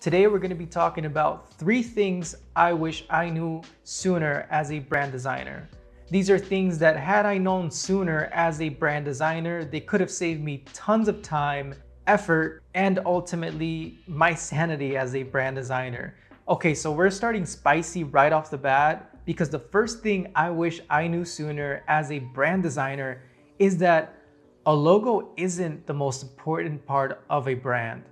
Today we're going to be talking about 3 things I wish I knew sooner as a brand designer. These are things that had I known sooner as a brand designer, they could have saved me tons of time, effort, and ultimately my sanity as a brand designer. Okay, so we're starting spicy right off the bat because the first thing I wish I knew sooner as a brand designer is that a logo isn't the most important part of a brand.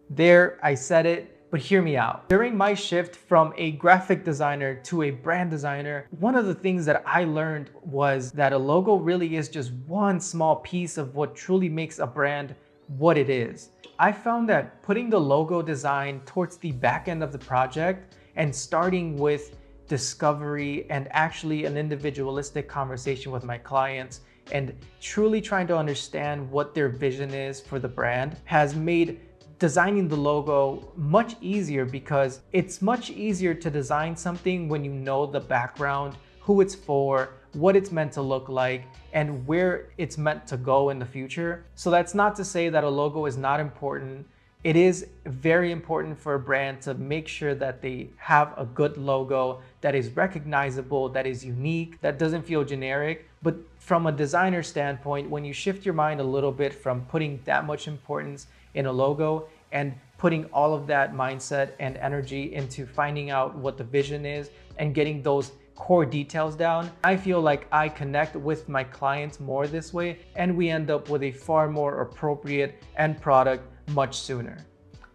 There, I said it, but hear me out. During my shift from a graphic designer to a brand designer, one of the things that I learned was that a logo really is just one small piece of what truly makes a brand what it is. I found that putting the logo design towards the back end of the project and starting with discovery and actually an individualistic conversation with my clients and truly trying to understand what their vision is for the brand has made designing the logo much easier, because it's much easier to design something when you know the background, who it's for, what it's meant to look like, and where it's meant to go in the future. So that's not to say that a logo is not important. It is very important for a brand to make sure that they have a good logo that is recognizable, that is unique, that doesn't feel generic. But from a designer standpoint, when you shift your mind a little bit from putting that much importance in a logo and putting all of that mindset and energy into finding out what the vision is and getting those core details down, I feel like I connect with my clients more this way, and we end up with a far more appropriate end product much sooner.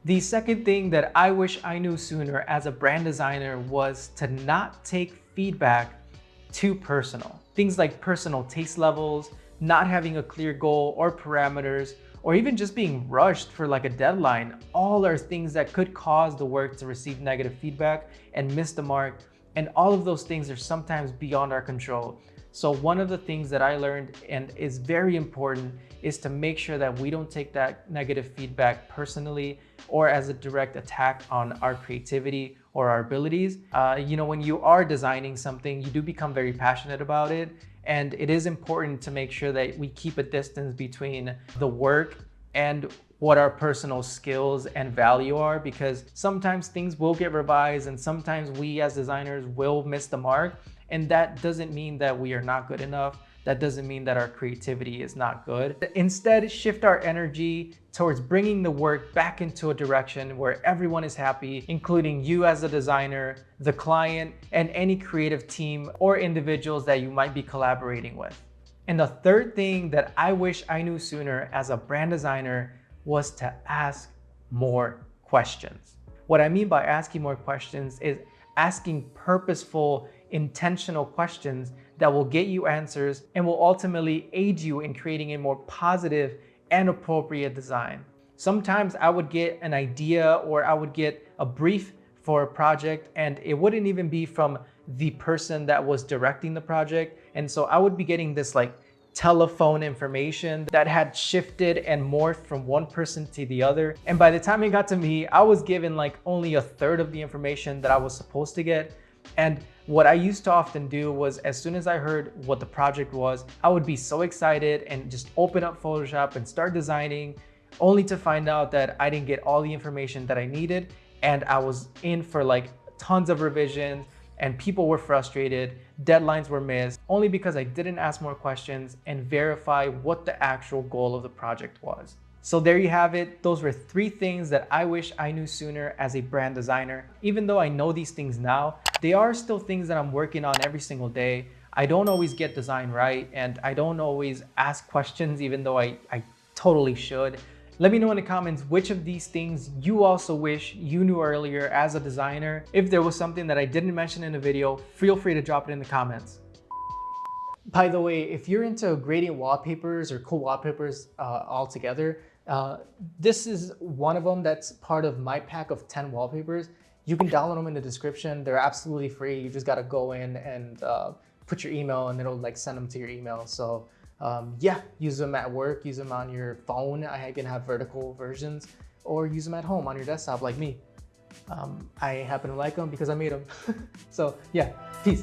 The second thing that I wish I knew sooner as a brand designer was to not take feedback too personal. Things like personal taste levels, not having a clear goal or parameters, or even just being rushed for like a deadline, all are things that could cause the work to receive negative feedback and miss the mark. And all of those things are sometimes beyond our control. So one of the things that I learned and is very important is to make sure that we don't take that negative feedback personally or as a direct attack on our creativity or our abilities. When you are designing something, you do become very passionate about it. And it is important to make sure that we keep a distance between the work and what our personal skills and value are, because sometimes things will get revised and sometimes we as designers will miss the mark. And that doesn't mean that we are not good enough. That doesn't mean that our creativity is not good. Instead, shift our energy towards bringing the work back into a direction where everyone is happy, including you as a designer, the client, and any creative team or individuals that you might be collaborating with. And the third thing that I wish I knew sooner as a brand designer was to ask more questions. What I mean by asking more questions is asking purposeful, intentional questions that will get you answers and will ultimately aid you in creating a more positive and appropriate design. Sometimes I would get an idea or I would get a brief for a project and it wouldn't even be from the person that was directing the project. And so I would be getting this like telephone information that had shifted and morphed from one person to the other. And by the time it got to me, I was given like only a third of the information that I was supposed to get. And what I used to often do was, as soon as I heard what the project was, I would be so excited and just open up Photoshop and start designing, only to find out that I didn't get all the information that I needed. And I was in for like tons of revisions and people were frustrated, deadlines were missed, only because I didn't ask more questions and verify what the actual goal of the project was. So there you have it. Those were 3 things that I wish I knew sooner as a brand designer. Even though I know these things now, they are still things that I'm working on every single day. I don't always get design right, and I don't always ask questions, even though I totally should. Let me know in the comments which of these things you also wish you knew earlier as a designer. If there was something that I didn't mention in the video, feel free to drop it in the comments. By the way, if you're into gradient wallpapers or cool wallpapers altogether, this is one of them that's part of my pack of 10 wallpapers. You can download them in the description. They're absolutely free. You just got to go in and put your email and it'll like send them to your email. So yeah, use them at work, use them on your phone. I can have vertical versions, or use them at home on your desktop like me. I happen to like them because I made them. So yeah, peace.